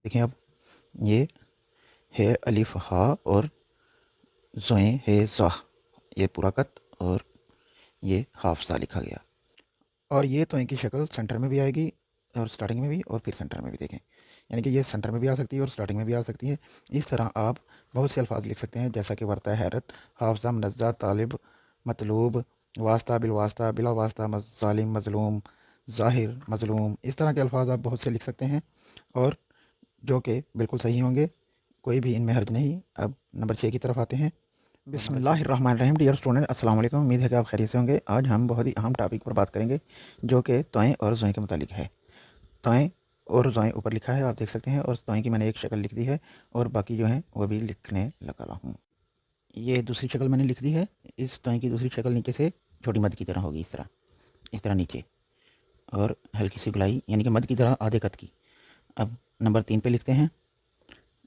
देखें अब ये है अलिफ हा और ज़ोएं है ज़ा, ये पूरा कत और ये हाफ सा लिखा गया। और ये तो इनकी शक्ल सेंटर में भी आएगी और स्टार्टिंग में भी और फिर सेंटर में भी देखें, यानी कि ये सेंटर में भी आ सकती है और स्टार्टिंग में भी आ सकती है। इस तरह आप बहुत से अल्फाज लिख सकते हैं, जैसा कि वर्ता, हैरत, हाफजा, मनज़्ज़ा, तालिब, मतलूब, वास्ता, बिलवास्ता, बिला वास्ता, ज़ालिम, मज़लूम, ज़ाहिर, मज़लूम। इस तरह के अल्फाज आप बहुत से लिख सकते हैं और जो कि बिल्कुल सही होंगे, कोई भी इनमें हर्ज नहीं। अब नंबर 6 की तरफ आते हैं। बिस्मिल्लाहिर्रहमानिर्रहीम। डियर स्टूडेंट, अस्सलाम वालेकुम। उम्मीद है कि आप खैरियत से होंगे। आज हम बहुत ही अहम टॉपिक पर बात करेंगे जो कि तोएं और ज़ोएं के मुतालिक है। तोएं और ज़ोएं ऊपर लिखा है, आप देख सकते हैं, और तोएं की मैंने एक शक्ल लिख दी है और बाकी जो है वो भी लिखने लगा हूँ। ये दूसरी शक्ल मैंने लिख दी है। इस तोएं की दूसरी शक्ल नीचे से छोटी मद की तरह होगी, इस तरह नीचे, और हल्की सी गुलाई, यानी कि मद की तरह आधे कद की। अब नंबर 3 पे लिखते हैं,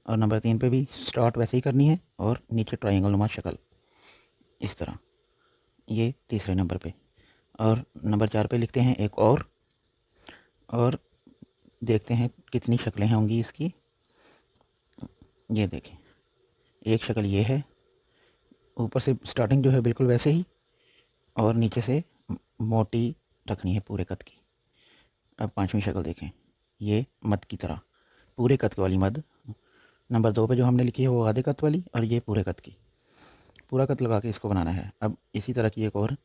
और नंबर 3 पे भी स्टार्ट वैसे ही करनी है और नीचे ट्रायंगल नुमा शक्ल इस तरह, ये तीसरे नंबर पे। और नंबर 4 पे लिखते हैं एक और देखते हैं कितनी शक्लें होंगी इसकी। ये देखें, एक शक्ल ये है, ऊपर से स्टार्टिंग जो है बिल्कुल वैसे ही, और नीचे से मोटी रखनी है पूरे कद की। अब पांचवी शक्ल देखें, ये मद की तरह पूरे कद वाली मद। नंबर 2 पे जो हमने लिखी है वो आधे कद वाली, और ये पूरे कद की, पूरा कद लगा के इसको बनाना है। अब इसी तरह की एक और,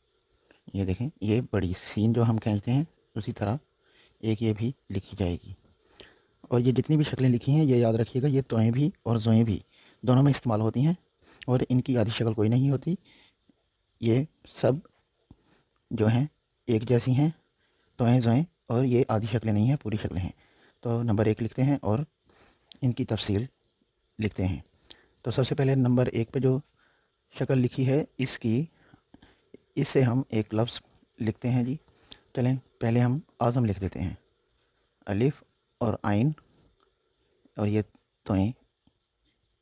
ये देखें, ये बड़ी सीन जो हम खींचते हैं उसी तरह एक ये भी लिखी जाएगी। और ये जितनी भी शक्लें लिखी हैं, ये याद रखिएगा, ये तोएं भी और ज़ोएं भी दोनों में इस्तेमाल होती हैं, और इनकी आधी शक्ल कोई नहीं होती। ये सब जो हैं एक जैसी हैं, तोएं ज़ोएं, और ये आधी शक्लें नहीं हैं, पूरी शक्लें हैं। तो नंबर 1 लिखते हैं और इनकी तफसील लिखते हैं। तो सबसे पहले नंबर 1 पे जो शक्ल लिखी है इससे हम एक लफ्ज़ लिखते हैं जी। चलें, पहले हम आज़म लिख देते हैं, अलिफ और आइन, और ये तोएं,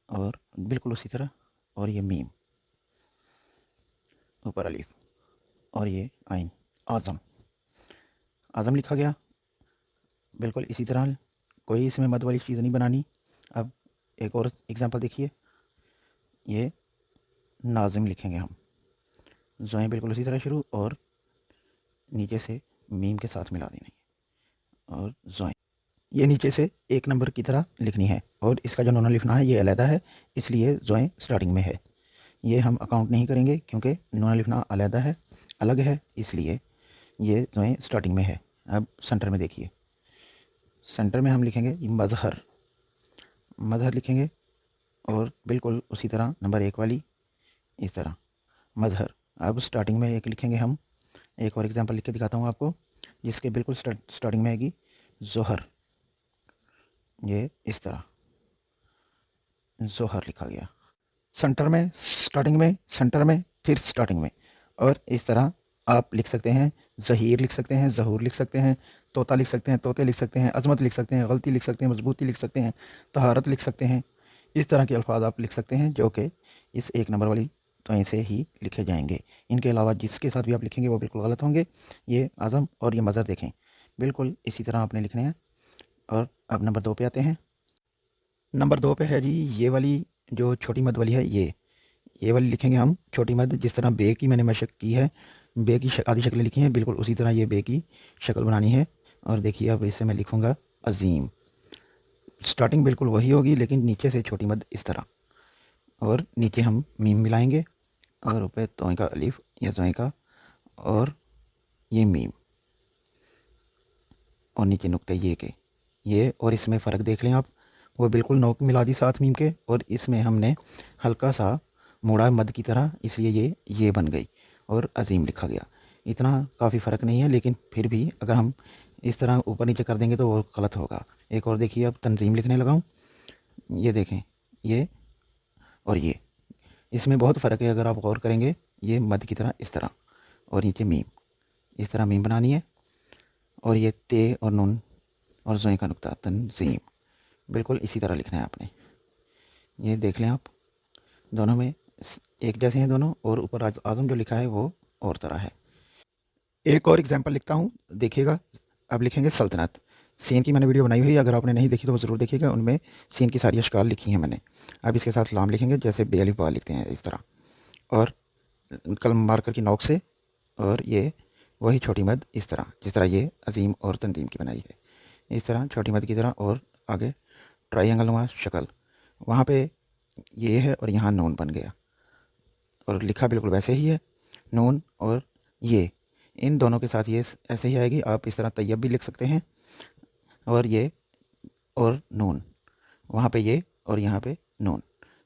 और बिल्कुल उसी तरह, और ये मीम, ऊपर अलिफ, और ये आइन, आज़म। आज़म लिखा गया बिल्कुल इसी तरह, कोई इसमें मद वाली चीज़ नहीं बनानी। अब एक और एग्जांपल देखिए, ये नाज़िम लिखेंगे हम, ज़ोएं बिल्कुल उसी तरह शुरू, और नीचे से मीम के साथ मिला देनी है, और ज़ोएं ये नीचे से एक नंबर की तरह लिखनी है, और इसका जो नून लिखना है ये अलहदा है, इसलिए ज़ोएं स्टार्टिंग में है। ये हम अकाउंट नहीं करेंगे क्योंकि नून लिखना अलहदा है, अलग है, इसलिए ये ज़ोएं स्टार्टिंग में है। अब सेंटर में देखिए, सेंटर में हम लिखेंगे मज़हर, मज़हर लिखेंगे, और बिल्कुल उसी तरह नंबर 1 वाली इस तरह मज़हर। अब स्टार्टिंग में एक लिखेंगे हम, एक और एग्जांपल लिख के दिखाता हूँ आपको, जिसके बिल्कुल स्टार्टिंग में आएगी ज़ोहर, ये इस तरह ज़ोहर लिखा गया। सेंटर में, स्टार्टिंग में, सेंटर में, फिर स्टार्टिंग में, और इस तरह आप लिख सकते हैं। ज़हीर लिख सकते हैं, ज़हूर लिख सकते हैं, तोता लिख सकते हैं, तोते लिख सकते हैं, अज़मत लिख सकते हैं, गलती लिख सकते हैं, मजबूती लिख सकते हैं, तहारत लिख सकते हैं। इस तरह के अल्फाज आप लिख सकते हैं जो कि इस एक नंबर वाली तो ऐसे ही लिखे जाएंगे। इनके अलावा जिसके साथ भी आप लिखेंगे वो बिल्कुल गलत होंगे। ये आज़म और ये मज़हर देखें, बिल्कुल इसी तरह आपने लिखने हैं। और अब नंबर 2 पे आते हैं। नंबर 2 पे है जी ये वाली जो छोटी मद वाली है, ये वाली लिखेंगे हम छोटी मद, जिस तरह बे की मैंने मशक की है, बे की आधी शक्लें लिखी हैं, बिल्कुल उसी तरह ये बे की शक्ल बनानी है। और देखिए अब इससे मैं लिखूँगा अज़ीम, स्टार्टिंग बिल्कुल वही होगी लेकिन नीचे से छोटी मद इस तरह, और नीचे हम मीम मिलाएंगे, और ऊपर तोय का अलिफ या तोय का, और ये मीम, और नीचे नुक्ते ये के, ये। और इसमें फ़र्क देख लें आप, वो बिल्कुल नोक मिला दी साथ मीम के, और इसमें हमने हल्का सा मोड़ा मद की तरह, इसलिए ये बन गई और अजीम लिखा गया। इतना काफ़ी फ़र्क नहीं है, लेकिन फिर भी अगर हम इस तरह ऊपर नीचे कर देंगे तो वो गलत होगा। एक और देखिए, अब तंजीम लिखने लगा हूँ, ये देखें, ये और ये, इसमें बहुत फ़र्क है अगर आप गौर करेंगे। ये मद की तरह इस तरह, और नीचे मीम, इस तरह मीम बनानी है, और ये ते और नून और ज़ोई का नुक्ता, तंजीम, बिल्कुल इसी तरह लिखना है आपने। ये देख लें आप, दोनों में एक जैसे हैं दोनों, और ऊपर आज़म जो लिखा है वो और तरह है। एक और एग्जांपल लिखता हूँ, देखिएगा। अब लिखेंगे सल्तनत, سین کی میں نے ویڈیو بنائی ہوئی ہے، اگر آپ نے نہیں دیکھی تو وہ ضرور دیکھیے گا، ان میں سین کی ساری اشکال لکھی ہیں میں نے۔ اب اس کے ساتھ لام لکھیں گے، جیسے بے الف با لکھتے ہیں اس طرح، اور قلم مارکر کی نوک سے، اور یہ وہی چھوٹی مد اس طرح، جس طرح یہ عظیم اور تنظیم کی بنائی ہے، اس طرح چھوٹی مد کی طرح، اور آگے ٹرائی اینگل نما شکل، وہاں پہ یہ ہے اور یہاں نون بن گیا، اور لکھا بالکل ویسے ہی ہے، نون اور یہ ان دونوں کے ساتھ یہ ایسے ہی آئے گی۔ آپ اس طرح طیب بھی لکھ سکتے ہیں، اور یہ اور نون، وہاں پہ یہ اور یہاں پہ نون،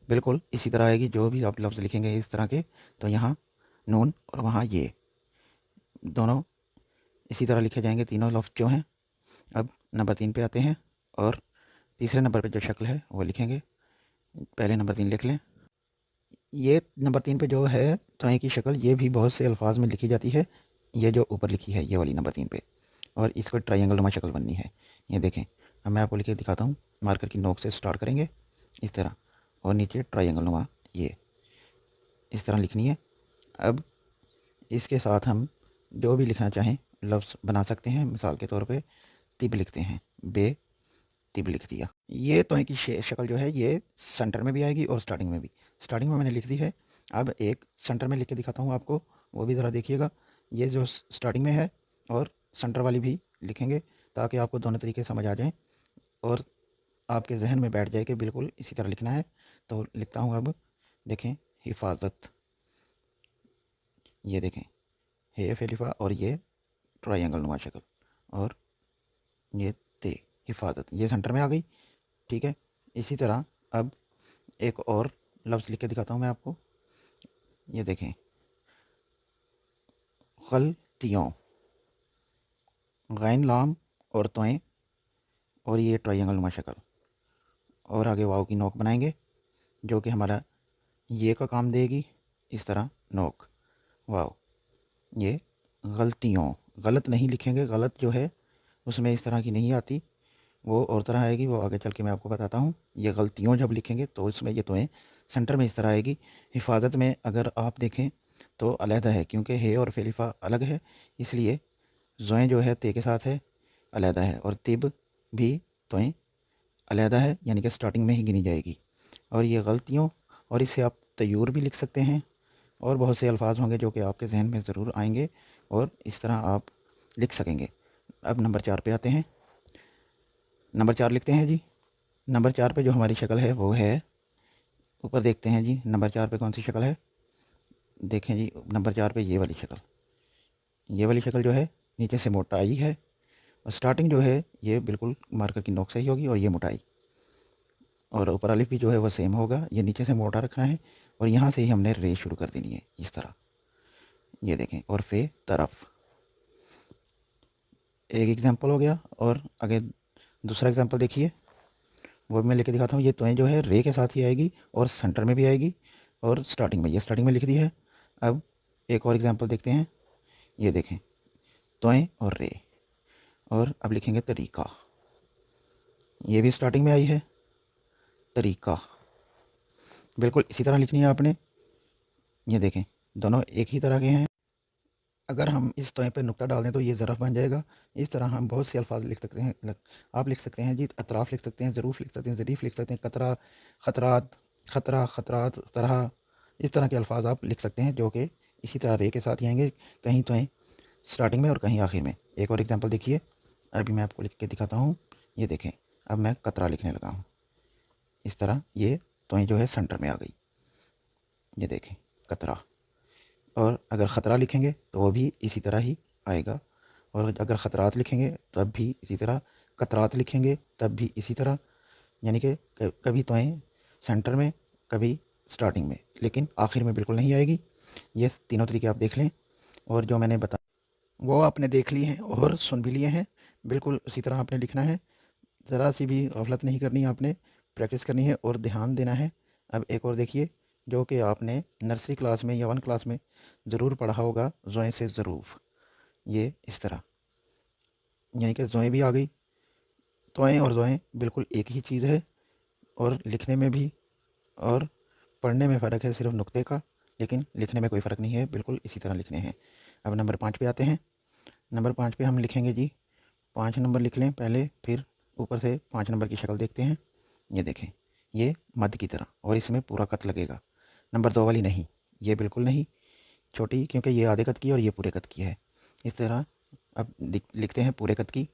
بالکل اسی طرح آئے گی۔ جو بھی آپ لفظ لکھیں گے اس طرح کے، تو یہاں نون اور وہاں یہ دونوں اسی طرح لکھے جائیں گے، تینوں لفظ جو ہیں۔ اب نمبر 3 پہ آتے ہیں، اور تیسرے نمبر پہ جو شکل ہے وہ لکھیں گے۔ پہلے نمبر 3 لکھ لیں۔ یہ نمبر 3 پہ جو ہے توئیں کی شکل، یہ بھی بہت سے الفاظ میں لکھی جاتی ہے، یہ جو اوپر لکھی ہے یہ والی نمبر 3 پہ، اور اس کو ٹرائی اینگل نما شکل بننی ہے۔ یہ دیکھیں، اب میں آپ کو لکھ کے دکھاتا ہوں۔ مارکر کی نوک سے سٹارٹ کریں گے اس طرح، اور نیچے ٹرائی اینگل نما یہ اس طرح لکھنی ہے۔ اب اس کے ساتھ ہم جو بھی لکھنا چاہیں لفظ بنا سکتے ہیں، مثال کے طور پہ طب لکھتے ہیں، بے طب لکھ دیا۔ یہ توئیں کی شکل جو ہے یہ سینٹر میں بھی آئے گی اور سٹارٹنگ میں بھی۔ سٹارٹنگ میں نے لکھ دی ہے، اب ایک سینٹر میں لکھ کے دکھاتا ہوں آپ کو، وہ بھی ذرا دیکھیے گا۔ یہ جو سٹارٹنگ میں ہے اور سینٹر والی بھی لکھیں گے، تاکہ آپ کو دونوں طریقے سمجھ آ جائیں اور آپ کے ذہن میں بیٹھ جائے کہ بالکل اسی طرح لکھنا ہے۔ تو لکھتا ہوں، اب دیکھیں، حفاظت، یہ دیکھیں ہے فیلفا، اور یہ ٹرائی اینگل نما شکل، اور یہ تے، حفاظت، یہ سینٹر میں آ گئی، ٹھیک ہے۔ اسی طرح اب ایک اور لفظ لکھ کے دکھاتا ہوں میں آپ کو، یہ دیکھیں، غلطیوں، غین لام اور توئیں، اور یہ ٹرائی اینگل نما شکل، اور آگے واو کی نوک بنائیں گے جو کہ ہمارا یہ کا کام دے گی، اس طرح نوک واو۔ یہ غلطیوں، غلط نہیں لکھیں گے، غلط جو ہے اس میں اس طرح کی نہیں آتی، وہ اور طرح آئے گی، وہ آگے چل کے میں آپ کو بتاتا ہوں۔ یہ غلطیوں جب لکھیں گے تو اس میں یہ توئیں سینٹر میں اس طرح آئے گی۔ حفاظت میں اگر آپ دیکھیں تو علیحدہ ہے، کیونکہ ہے اور فیلفا الگ ہے، اس لیے زوئیں جو ہے تے کے ساتھ ہے، علیحدہ ہے، اور طب بھی توئیں علیحدہ ہے، یعنی کہ سٹارٹنگ میں ہی گنی جائے گی۔ اور یہ غلطیوں، اور اس سے آپ طیور بھی لکھ سکتے ہیں، اور بہت سے الفاظ ہوں گے جو کہ آپ کے ذہن میں ضرور آئیں گے، اور اس طرح آپ لکھ سکیں گے۔ اب نمبر 4 پہ آتے ہیں۔ نمبر 4 لکھتے ہیں جی۔ نمبر 4 پہ جو ہماری شکل ہے وہ ہے، اوپر دیکھتے ہیں جی نمبر 4 پہ کون سی شکل ہے۔ دیکھیں جی نمبر 4 پہ یہ والی شکل، یہ والی شکل جو ہے نیچے سے موٹائی ہے، اور سٹارٹنگ جو ہے یہ بالکل مارکر کی نوک سے ہی ہوگی، اور یہ موٹائی، اور اوپر الف بھی جو ہے وہ سیم ہوگا، یہ نیچے سے موٹا رکھنا ہے، اور یہاں سے ہی ہم نے رے شروع کر دینی ہے اس طرح، یہ دیکھیں، اور فے طرف۔ ایک ایگزامپل ہو گیا، اور آگے دوسرا ایگزامپل دیکھیے، وہ بھی میں لے کے دکھاتا ہوں۔ یہ توئیں جو ہے رے کے ساتھ ہی آئے گی، اور سینٹر میں بھی آئے گی، اور سٹارٹنگ میں، یہ سٹارٹنگ میں لکھ دی ہے۔ اب ایک اور ایگزامپل دیکھتے ہیں، یہ دیکھیں، توئیں اور رے، اور اب لکھیں گے طریقہ، یہ بھی سٹارٹنگ میں آئی ہے، طریقہ، بالکل اسی طرح لکھنی ہے آپ نے۔ یہ دیکھیں دونوں ایک ہی طرح کے ہیں۔ اگر ہم اس توئیں پہ نقطہ ڈال دیں تو یہ ظرف بن جائے گا۔ اس طرح ہم بہت سے الفاظ لکھ سکتے ہیں، آپ لکھ سکتے ہیں جی، اطراف لکھ سکتے ہیں، ظروف لکھ سکتے ہیں، ظریف لکھ سکتے ہیں، قطرہ، خطرات، خطرہ، خطرات، طرح، اس طرح کے الفاظ آپ لکھ سکتے ہیں جو کہ اسی طرح رے کے ساتھ ہی آئیں گے، کہیں توئیں سٹارٹنگ میں اور کہیں آخر میں۔ ایک اور ایگزامپل دیکھیے، ابھی میں آپ کو لکھ کے دکھاتا ہوں، یہ دیکھیں، اب میں قطرہ لکھنے لگا ہوں، اس طرح یہ توئیں جو ہے سینٹر میں آ گئی، یہ دیکھیں قطرہ۔ اور اگر خطرہ لکھیں گے تو وہ بھی اسی طرح ہی آئے گا، اور اگر خطرات لکھیں گے تب بھی اسی طرح، قطرات لکھیں گے تب بھی اسی طرح، یعنی کہ کبھی توئیں سینٹر میں، کبھی سٹارٹنگ میں، لیکن آخر میں بالکل نہیں آئے گی۔ یہ تینوں طریقے آپ دیکھ لیں، اور جو میں نے بتایا وہ آپ نے دیکھ لی ہیں اور سن بھی لیے ہیں، بالکل اسی طرح آپ نے لکھنا ہے، ذرا سی بھی غفلت نہیں کرنی، آپ نے پریکٹس کرنی ہے اور دھیان دینا ہے۔ اب ایک اور دیکھیے، جو کہ آپ نے نرسری کلاس میں یا 1 کلاس میں ضرور پڑھا ہوگا، زوئیں سے ظروف، یہ اس طرح، یعنی کہ زوئیں بھی آ گئی۔ توئیں اور زوئیں بالکل ایک ہی چیز ہے، اور لکھنے میں بھی اور پڑھنے میں فرق ہے صرف نقطے کا، لیکن لکھنے میں کوئی فرق نہیں ہے، بالکل اسی طرح لکھنے ہیں۔ اب نمبر 5 پہ آتے ہیں۔ نمبر 5 پہ ہم لکھیں گے جی 5 नंबर लिख लें पहले, फिर ऊपर से 5 नंबर की शक्ल देखते हैं। ये देखें, ये मध्य की तरह, और इसमें पूरा कत लगेगा। नंबर 2 वाली नहीं, ये बिल्कुल नहीं छोटी, क्योंकि ये आधे कत की और ये पूरे कत की है। इस तरह अब लिखते हैं पूरे कत की।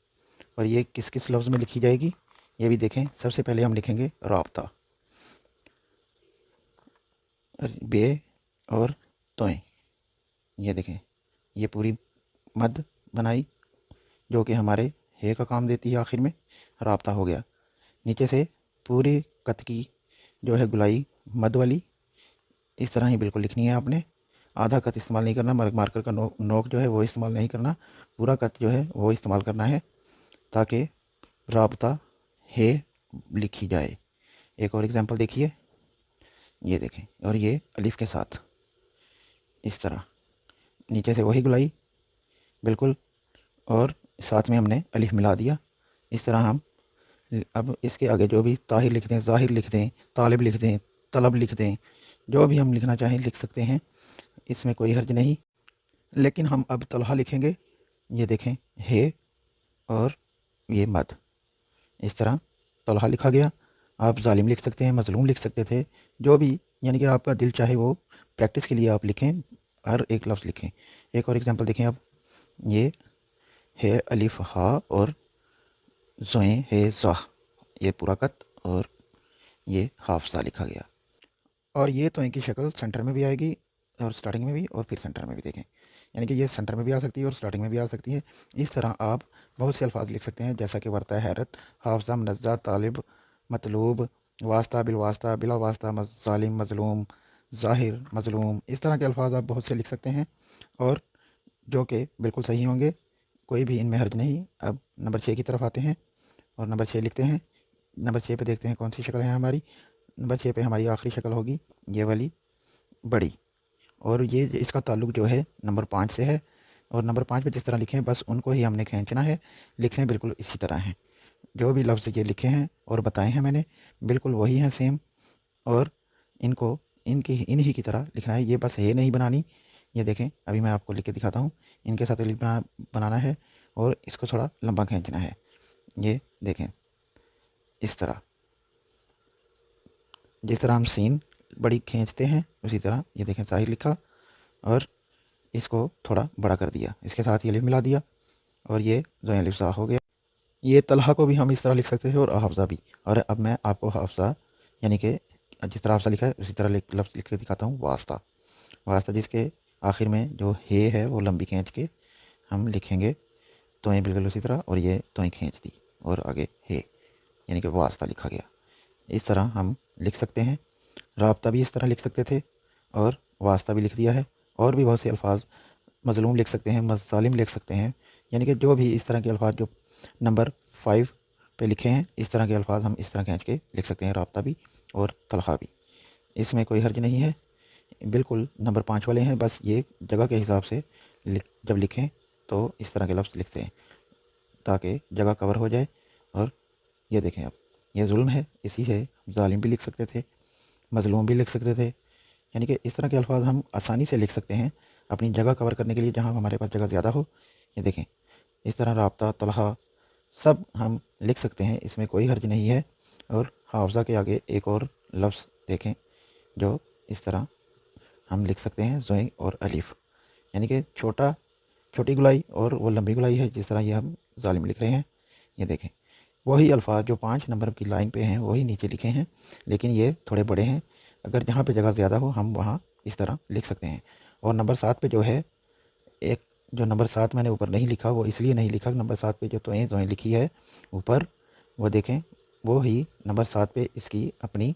और ये किस किस लफ्ज़ में लिखी जाएगी ये भी देखें। सबसे पहले हम लिखेंगे राब्ता, बे और तोएं। ये देखें, ये पूरी मद बनाई जो कि हमारे हे का काम देती है, आखिर में राब्ता हो गया। नीचे से पूरी कत की जो है गुलाई मद वाली, इस तरह ही बिल्कुल लिखनी है आपने। आधा कत इस्तेमाल नहीं करना, मार्कर का नोक जो है वो इस्तेमाल नहीं करना, पूरा कत जो है वो इस्तेमाल करना है, ताकि राब्ता है लिखी जाए। एक और एग्जांपल देखिए, ये देखें, और ये अलिफ के साथ इस तरह नीचे से वही गुलाई बिल्कुल, और साथ में हमने अलिफ मिला दिया। इस तरह हम अब इसके आगे जो भी ताहिर लिख दें, ज़ाहिर लिख दें, तालिब लिख दें, तलब लिख दें, जो भी हम लिखना चाहें लिख सकते हैं, इसमें कोई हर्ज नहीं। लेकिन हम अब तलहा लिखेंगे। ये देखें, हे और ये मद, इस तरह तलहा लिखा गया। आप जालिम लिख सकते हैं, मजलूम लिख सकते थे, जो भी यानी कि आपका दिल चाहे वो प्रैक्टिस के लिए आप लिखें, हर एक लफ्ज़ लिखें। एक और एग्जांपल देखें अब, ये है अलिफ हा और ज़ोए है ज़ाह, ये पूरा कत, और ये हाफजा लिखा गया। और ये तो इनकी शक्ल सेंटर में भी आएगी, और स्टार्टिंग में भी, और फिर सेंटर में भी देखें, यानी कि ये सेंटर में भी आ सकती है और स्टार्टिंग में भी आ सकती है। इस तरह आप बहुत से अल्फाज लिख सकते हैं, जैसा कि वर्ता, हैरत, हाफजा, मनज़्ज़ा, तालिब, मतलूब, वास्ता, बिलवास्ता, बिला वास्ता, ज़ालिम, मज़लूम, ज़ाहिर, मज़लूम। इस तरह के अल्फाज आप बहुत से लिख सकते हैं, और जो कि बिल्कुल सही होंगे, कोई भी इनमें हर्ज नहीं। अब नंबर 6 की तरफ आते हैं, और नंबर 6 लिखते हैं। नंबर 6 पे देखते हैं कौन सी शक्ल है हमारी। नंबर 6 पे हमारी आखिरी शक्ल होगी ये वाली, बड़ी, और ये इसका ताल्लुक जो है नंबर 5 से है। और नंबर 5 पे जिस तरह लिखे हैं बस उनको ही हमने खींचना है। लिखने बिल्कुल इसी तरह हैं, जो भी लफ्ज़ ये लिखे हैं और बताए हैं मैंने, बिल्कुल वही हैं सेम। और इनको इन्हीं की तरह लिखना है, ये बस है नहीं बनानी। ये देखें, अभी मैं आपको लिख के दिखाता हूँ। इनके साथ बनाना है, और इसको थोड़ा लंबा खींचना है। ये देखें, इस तरह, जिस तरह हम सीन बड़ी खींचते हैं उसी तरह ये देखें ज़ाहिर लिखा, और इसको थोड़ा बड़ा कर दिया, इसके साथ ये अलिफ मिला दिया, और ये जो अलिफ ज़ा हो गया। ये तलहा को भी हम इस तरह लिख सकते हैं, और हाफजा भी। और अब मैं आपको हाफजा यानी कि जिस तरह हाफजा लिखा है उसी तरह लफ्ज़ लिख के दिखाता हूँ। वास्ता, वास्ता जिसके आखिर में जो है वो लंबी खींच के हम लिखेंगे, तो ये बिल्कुल उसी तरह, और ये तो खींच दी, और आगे है, यानी कि वास्ता लिखा गया। इस तरह हम लिख सकते हैं। राब्ता भी इस तरह लिख सकते थे, और वास्ता भी लिख दिया है। और भी बहुत से अल्फाज, मज़लूम लिख सकते हैं, मज़ालिम लिख सकते हैं, यानी कि जो भी इस तरह के अल्फाज जो नंबर 5 पे लिखे हैं, इस तरह के अल्फाज हम इस तरह खींच के लिख सकते हैं, राब्ता भी और तलहा भी। इसमें कोई हर्ज नहीं है, बिल्कुल नंबर 5 वाले हैं। बस ये जगह के हिसाब से जब लिखें तो इस तरह के लफ्ज़ लिखते हैं, ताकि जगह कवर हो जाए। और ये देखें, अब ये जुल्म है, इसी है जालिम भी लिख सकते थे, मज़लूम भी लिख सकते थे, यानी कि इस तरह के अल्फाज हम आसानी से लिख सकते हैं अपनी जगह कवर करने के लिए, जहाँ हमारे पास जगह ज़्यादा हो। ये देखें, इस तरह राब्ता, तलहा सब हम लिख सकते हैं, इसमें कोई हर्ज नहीं है। और हाफजा के आगे एक और लफ्ज़ देखें जो इस तरह हम लिख सकते हैं, ज़ोई और अलिफ, यानी कि छोटी गुलाई और वो लंबी गुलाई है, जिस तरह ये हम जालिम लिख रहे हैं। ये देखें, वही अल्फाज जो 5 नंबर की लाइन पे हैं वही नीचे लिखे हैं, लेकिन ये थोड़े बड़े हैं। अगर जहाँ पे जगह ज़्यादा हो हम वहाँ इस तरह लिख सकते हैं। और नंबर 7 पे जो है, एक जो नंबर 7 मैंने ऊपर नहीं लिखा, वो इसलिए नहीं लिखा, नंबर 7 पे जो तोएं लिखी है ऊपर, वो देखें, वो ही नंबर 7 पे इसकी अपनी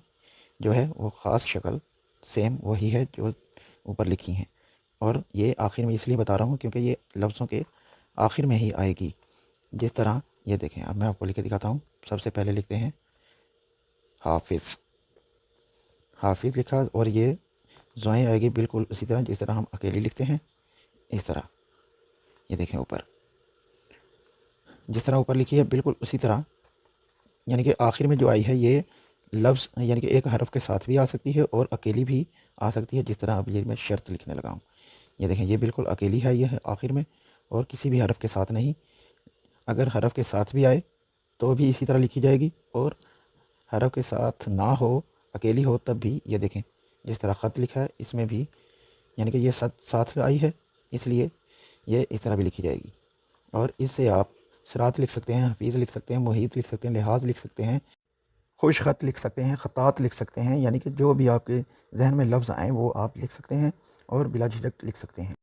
जो है वो ख़ास शक्ल सेम वही है जो ऊपर लिखी हैं। और ये आखिर में इसलिए बता रहा हूँ क्योंकि ये लफ्ज़ों के आखिर में ही आएगी, जिस तरह ये देखें। अब मैं आपको लिख के दिखाता हूँ। सबसे पहले लिखते हैं हाफिज़, हाफिज़ लिखा, और ये ज़ोएं आएगी बिल्कुल उसी तरह जिस तरह हम अकेली लिखते हैं, इस तरह। ये देखें ऊपर, जिस तरह ऊपर लिखी है बिल्कुल उसी तरह, यानी कि आखिर में जो आई है ये लफ्ज़, यानी कि एक हरफ के साथ भी आ सकती है और अकेली भी आ सकती है, जिस तरह अब ये मैं शर्त लिखने लगा हूँ। ये देखें, ये बिल्कुल अकेली है, ये है आखिर में, और किसी भी हरफ के साथ नहीं। اگر حرف کے ساتھ بھی آئے تو بھی اسی طرح لکھی جائے گی، اور حرف کے ساتھ نہ ہو، اکیلی ہو، تب بھی یہ دیکھیں جس طرح خط لکھا ہے اس میں بھی، یعنی کہ یہ ساتھ آئی ہے اس لیے یہ اس طرح بھی لکھی جائے گی۔ اور اس سے آپ صراط لکھ سکتے ہیں، حفیظ لکھ سکتے ہیں، محیط لکھ سکتے ہیں، لحاظ لکھ سکتے ہیں، خوش خط لکھ سکتے ہیں، خطات لکھ سکتے ہیں، یعنی کہ جو بھی آپ کے ذہن میں لفظ آئیں وہ آپ لکھ سکتے ہیں اور بلا جھجک لکھ سکتے ہیں۔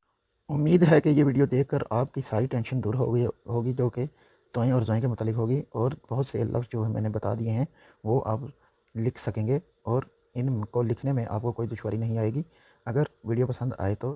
امید ہے کہ یہ ویڈیو دیکھ کر آپ کی ساری ٹینشن دور ہوگی جو کہ توئیں اور زوئیں کے متعلق ہوگی، اور بہت سے لفظ جو میں نے بتا دیے ہیں وہ آپ لکھ سکیں گے، اور ان کو لکھنے میں آپ کو کوئی دشواری نہیں آئے گی۔ اگر ویڈیو پسند آئے تو